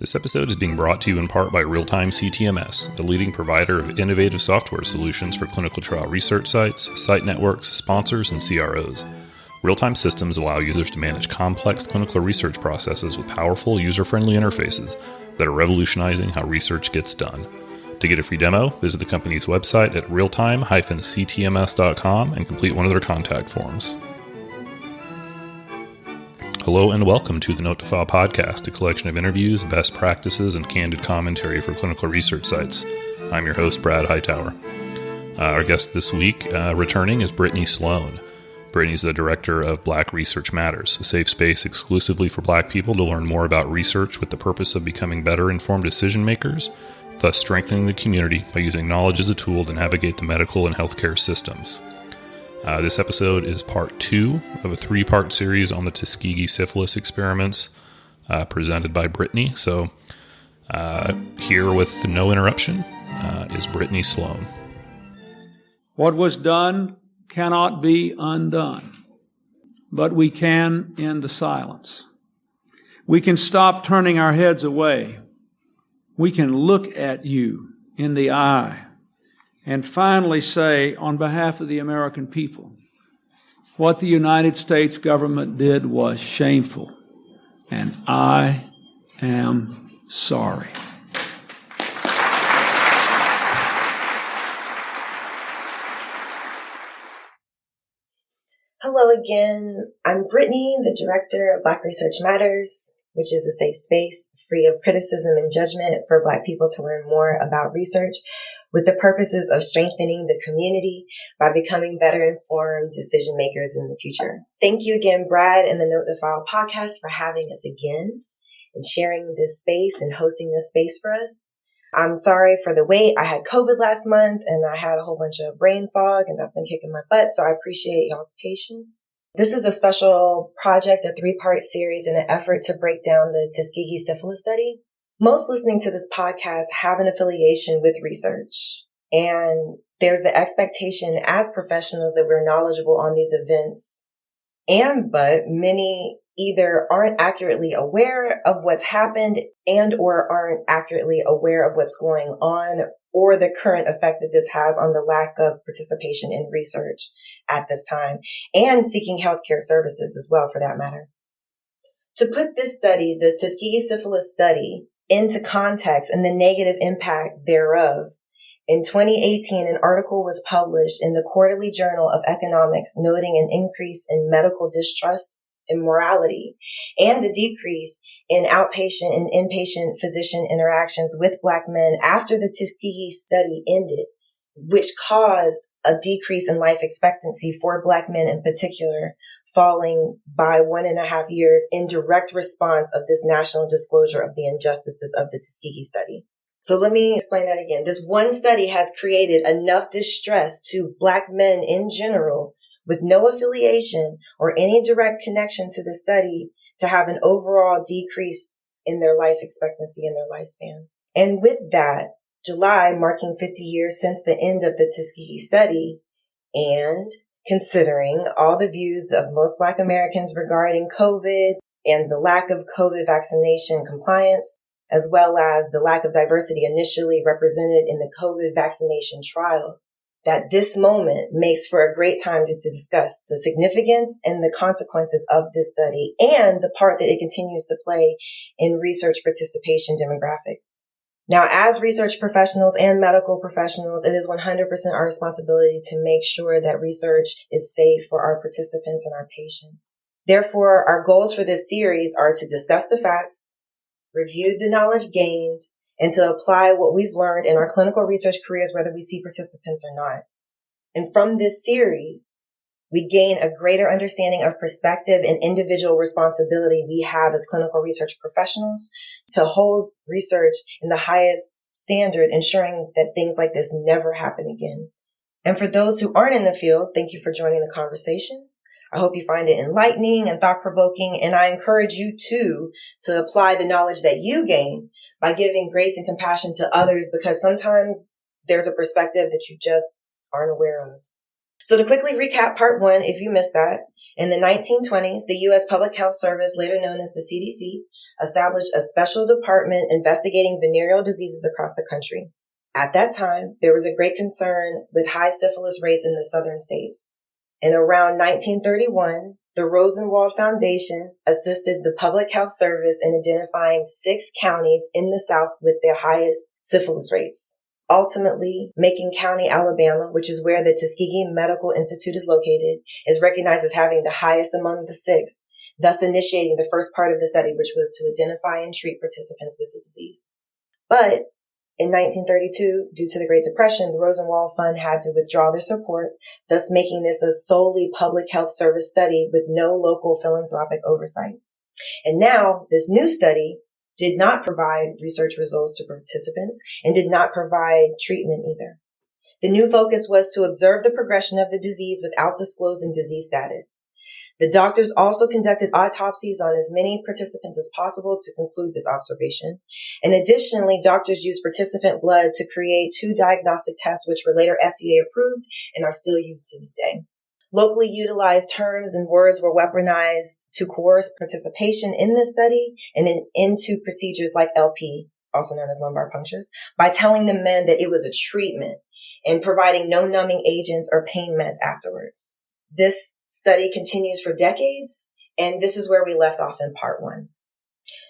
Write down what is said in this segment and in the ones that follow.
This episode is being brought to you in part by Real-Time CTMS, a leading provider of innovative software solutions for clinical trial research sites, site networks, sponsors, and CROs. Real-time systems allow users to manage complex clinical research processes with powerful, user-friendly interfaces that are revolutionizing how research gets done. To get a free demo, visit the company's website at realtime-ctms.com and complete one of their contact forms. Hello and welcome to the Note to File podcast, a collection of interviews, best practices, and candid commentary for clinical research sites. I'm your host, Brad Hightower. Our guest this week returning is Brittany Sloan. Brittany is the director of Black Research Matters, a safe space exclusively for Black people to learn more about research with the purpose of becoming better informed decision makers, thus strengthening the community by using knowledge as a tool to navigate the medical and healthcare systems. This episode is part 2 of a 3-part series on the Tuskegee Syphilis Experiments presented by Brittany. So here with no interruption is Brittany Sloan. What was done cannot be undone, but we can end the silence. We can stop turning our heads away. We can look at you in the eye and finally say, on behalf of the American people, what the United States government did was shameful, and I am sorry. Hello again. I'm Brittany, the director of Black Research Matters, which is a safe space free of criticism and judgment for Black people to learn more about research with the purposes of strengthening the community by becoming better informed decision makers in the future. Thank you again, Brad and the Note to File podcast for having us again and sharing this space and hosting this space for us. I'm sorry for the wait. I had COVID last month and I had a whole bunch of brain fog and that's been kicking my butt. So I appreciate y'all's patience. This is a special project, a 3-part series in an effort to break down the Tuskegee Syphilis study. Most listening to this podcast have an affiliation with research, and there's the expectation as professionals that we're knowledgeable on these events, but many either aren't accurately aware of what's happened and or aren't accurately aware of what's going on or the current effect that this has on the lack of participation in research at this time and seeking healthcare services as well, for that matter. To put this study, the Tuskegee Syphilis study, into context and the negative impact thereof, in 2018, an article was published in the Quarterly Journal of Economics noting an increase in medical distrust and morality and a decrease in outpatient and inpatient physician interactions with Black men after the Tuskegee study ended, which caused a decrease in life expectancy for Black men in particular, falling by 1.5 years in direct response of this national disclosure of the injustices of the Tuskegee study. So let me explain that again. This one study has created enough distress to Black men in general with no affiliation or any direct connection to the study to have an overall decrease in their life expectancy and their lifespan. And with that, July marking 50 years since the end of the Tuskegee study, and considering all the views of most Black Americans regarding COVID and the lack of COVID vaccination compliance, as well as the lack of diversity initially represented in the COVID vaccination trials, that this moment makes for a great time to discuss the significance and the consequences of this study and the part that it continues to play in research participation demographics. Now, as research professionals and medical professionals, it is 100% our responsibility to make sure that research is safe for our participants and our patients. Therefore, our goals for this series are to discuss the facts, review the knowledge gained, and to apply what we've learned in our clinical research careers, whether we see participants or not. And from this series, we gain a greater understanding of perspective and individual responsibility we have as clinical research professionals to hold research in the highest standard, ensuring that things like this never happen again. And for those who aren't in the field, thank you for joining the conversation. I hope you find it enlightening and thought-provoking, and I encourage you too to apply the knowledge that you gain by giving grace and compassion to others, because sometimes there's a perspective that you just aren't aware of. So to quickly recap part 1, if you missed that, in the 1920s, the U.S. Public Health Service, later known as the CDC, established a special department investigating venereal diseases across the country. At that time, there was a great concern with high syphilis rates in the southern states. And around 1931, the Rosenwald Foundation assisted the Public Health Service in identifying 6 counties in the South with their highest syphilis rates. Ultimately, Macon County, Alabama, which is where the Tuskegee Medical Institute is located, is recognized as having the highest among the 6, thus initiating the first part of the study, which was to identify and treat participants with the disease. But in 1932, due to the Great Depression, the Rosenwald Fund had to withdraw their support, thus making this a solely public health service study with no local philanthropic oversight. And now, this new study did not provide research results to participants and did not provide treatment either. The new focus was to observe the progression of the disease without disclosing disease status. The doctors also conducted autopsies on as many participants as possible to conclude this observation. And additionally, doctors used participant blood to create 2 diagnostic tests, which were later FDA approved and are still used to this day. Locally utilized terms and words were weaponized to coerce participation in this study and into procedures like LP, also known as lumbar punctures, by telling the men that it was a treatment and providing no numbing agents or pain meds afterwards. This study continues for decades, and this is where we left off in part 1.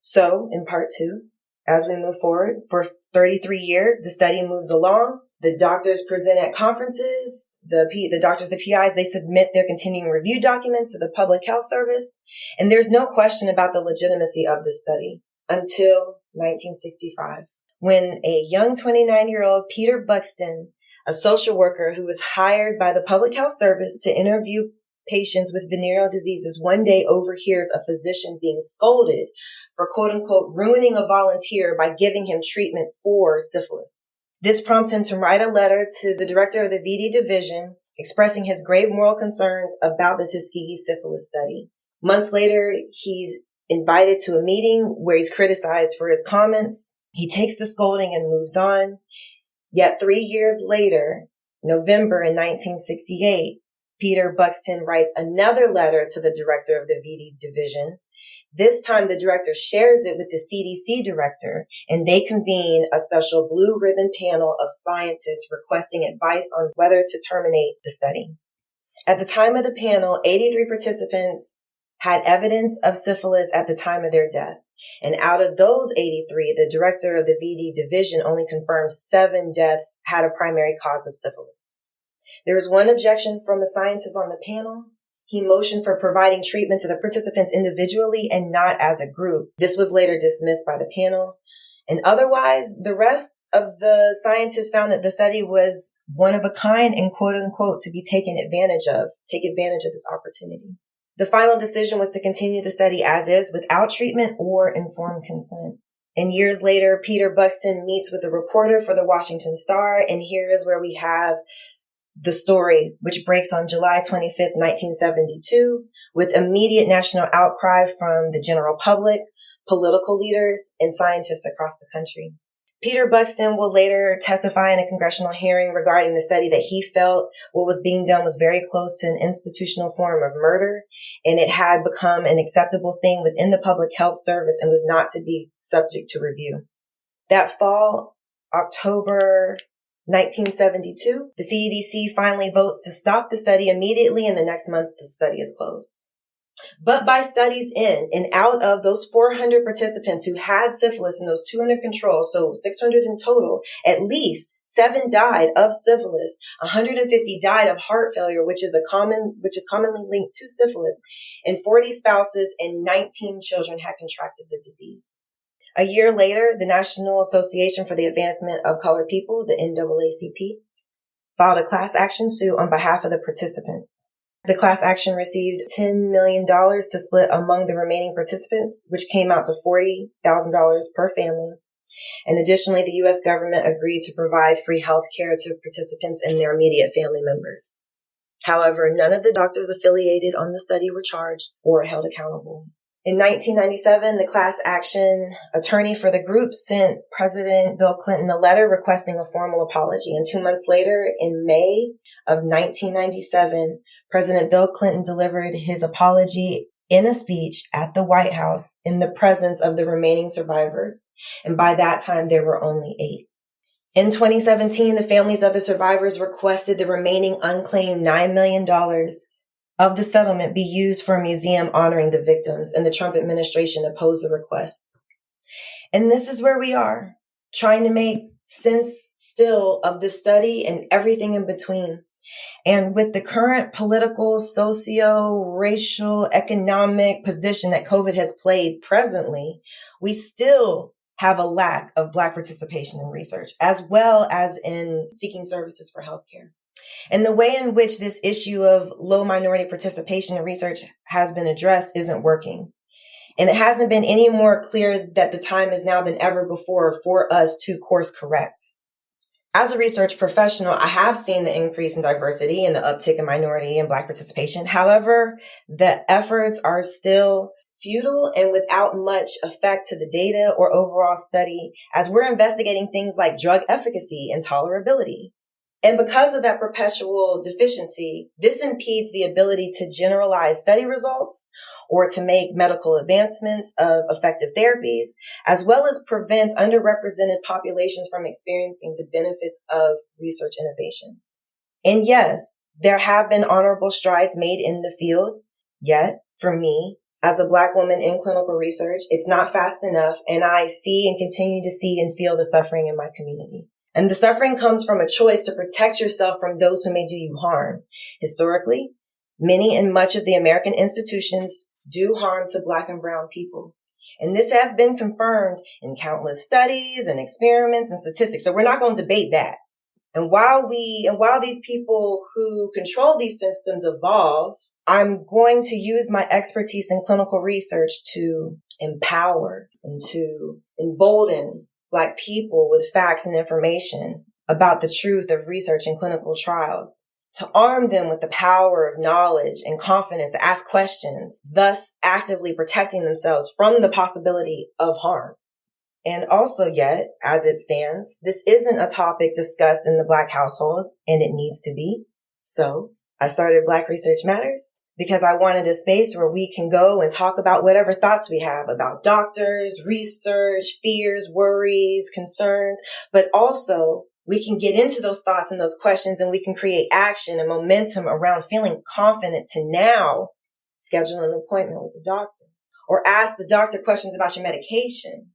So, in part 2, as we move forward, for 33 years, the study moves along. The doctors present at conferences. The doctors, the PIs, they submit their continuing review documents to the Public Health Service, and there's no question about the legitimacy of this study until 1965, when a young 29-year-old Peter Buxton, a social worker who was hired by the Public Health Service to interview patients with venereal diseases, one day overhears a physician being scolded for quote-unquote ruining a volunteer by giving him treatment for syphilis. This prompts him to write a letter to the director of the VD division expressing his grave moral concerns about the Tuskegee Syphilis study. Months later, he's invited to a meeting where he's criticized for his comments. He takes the scolding and moves on. Yet 3 years later, November in 1968, Peter Buxton writes another letter to the director of the VD division. This time, the director shares it with the CDC director, and they convene a special blue ribbon panel of scientists requesting advice on whether to terminate the study. At the time of the panel, 83 participants had evidence of syphilis at the time of their death. And out of those 83, the director of the VD division only confirmed 7 deaths had a primary cause of syphilis. There was one objection from a scientist on the panel. He motioned for providing treatment to the participants individually and not as a group. This was later dismissed by the panel. And otherwise, the rest of the scientists found that the study was one of a kind and quote unquote to be taken advantage of, take advantage of this opportunity. The final decision was to continue the study as is without treatment or informed consent. And years later, Peter Buxton meets with a reporter for the Washington Star, and here is where we have the story, which breaks on July 25th, 1972, with immediate national outcry from the general public, political leaders, and scientists across the country. Peter Buxton will later testify in a congressional hearing regarding the study that he felt what was being done was very close to an institutional form of murder, and it had become an acceptable thing within the Public Health Service and was not to be subject to review. That fall, October 1972, the CDC finally votes to stop the study immediately, and the next month the study is closed. But by study's end, and out of those 400 participants who had syphilis and those 200 controls, so 600 in total, at least 7 died of syphilis, 150 died of heart failure, which is commonly linked to syphilis, and 40 spouses and 19 children had contracted the disease. A year later, the National Association for the Advancement of Colored People, the NAACP, filed a class action suit on behalf of the participants. The class action received $10 million to split among the remaining participants, which came out to $40,000 per family. And additionally, the U.S. government agreed to provide free health care to participants and their immediate family members. However, none of the doctors affiliated on the study were charged or held accountable. In 1997, the class action attorney for the group sent President Bill Clinton a letter requesting a formal apology. And 2 months later, in May of 1997, President Bill Clinton delivered his apology in a speech at the White House in the presence of the remaining survivors. And by that time, there were only 8. In 2017, the families of the survivors requested the remaining unclaimed $9 million of the settlement be used for a museum honoring the victims, and the Trump administration opposed the request. And this is where we are, trying to make sense still of the study and everything in between. And with the current political, socio-racial, economic position that COVID has played presently, we still have a lack of Black participation in research, as well as in seeking services for healthcare. And the way in which this issue of low minority participation in research has been addressed isn't working. And it hasn't been any more clear that the time is now than ever before for us to course correct. As a research professional, I have seen the increase in diversity and the uptick in minority and Black participation. However, the efforts are still futile and without much effect to the data or overall study, as we're investigating things like drug efficacy and tolerability. And because of that perpetual deficiency, this impedes the ability to generalize study results or to make medical advancements of effective therapies, as well as prevents underrepresented populations from experiencing the benefits of research innovations. And yes, there have been honorable strides made in the field, yet for me, as a Black woman in clinical research, it's not fast enough, and I see and continue to see and feel the suffering in my community. And the suffering comes from a choice to protect yourself from those who may do you harm. Historically, many and much of the American institutions do harm to Black and brown people. And this has been confirmed in countless studies and experiments and statistics. So we're not going to debate that. And while these people who control these systems evolve, I'm going to use my expertise in clinical research to empower and to embolden Black people with facts and information about the truth of research and clinical trials, to arm them with the power of knowledge and confidence to ask questions, thus actively protecting themselves from the possibility of harm. And also yet, as it stands, this isn't a topic discussed in the Black household, and it needs to be. So I started Black Research Matters because I wanted a space where we can go and talk about whatever thoughts we have about doctors, research, fears, worries, concerns, but also we can get into those thoughts and those questions, and we can create action and momentum around feeling confident to now schedule an appointment with the doctor, or ask the doctor questions about your medication,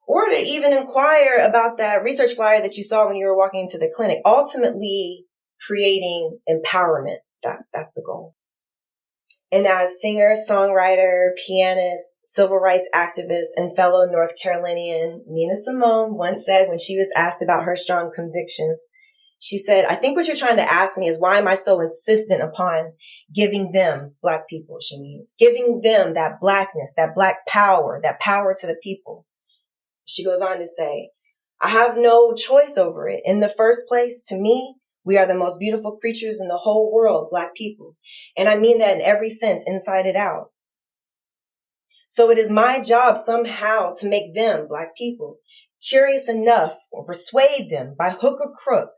or to even inquire about that research flyer that you saw when you were walking into the clinic, ultimately creating empowerment. That's the goal. And as singer, songwriter, pianist, civil rights activist, and fellow North Carolinian Nina Simone once said when she was asked about her strong convictions, she said, "I think what you're trying to ask me is why am I so insistent upon giving them, Black people," she means, giving them that Blackness, that Black power, that power to the people. She goes on to say, "I have no choice over it. In the first place, to me, we are the most beautiful creatures in the whole world, Black people. And I mean that in every sense, inside and out. So it is my job somehow to make them, Black people, curious enough or persuade them by hook or crook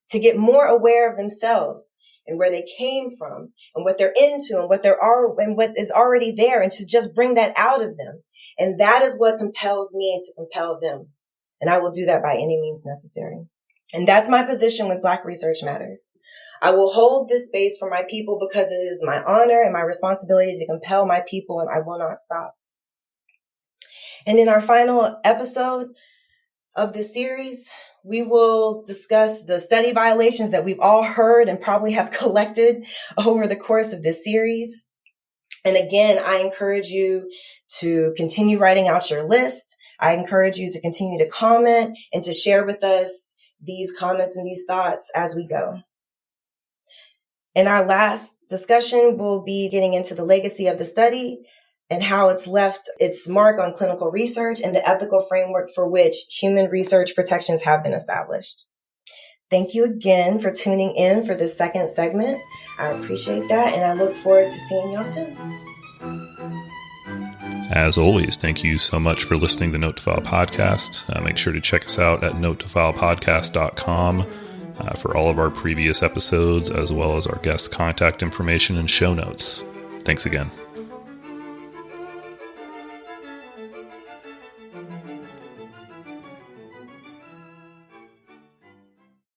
to get more aware of themselves and where they came from and what they're into and what is already there, and to just bring that out of them. And that is what compels me to compel them. And I will do that by any means necessary." And that's my position with Black Research Matters. I will hold this space for my people because it is my honor and my responsibility to compel my people, and I will not stop. And in our final episode of this series, we will discuss the study violations that we've all heard and probably have collected over the course of this series. And again, I encourage you to continue writing out your list. I encourage you to continue to comment and to share with us these comments and these thoughts as we go. In our last discussion, we'll be getting into the legacy of the study and how it's left its mark on clinical research and the ethical framework for which human research protections have been established. Thank you again for tuning in for this second segment. I appreciate that, and I look forward to seeing y'all soon. As always, thank you so much for listening to Note to File Podcast. Make sure to check us out at notetofilepodcast.com for all of our previous episodes, as well as our guest contact information and show notes. Thanks again.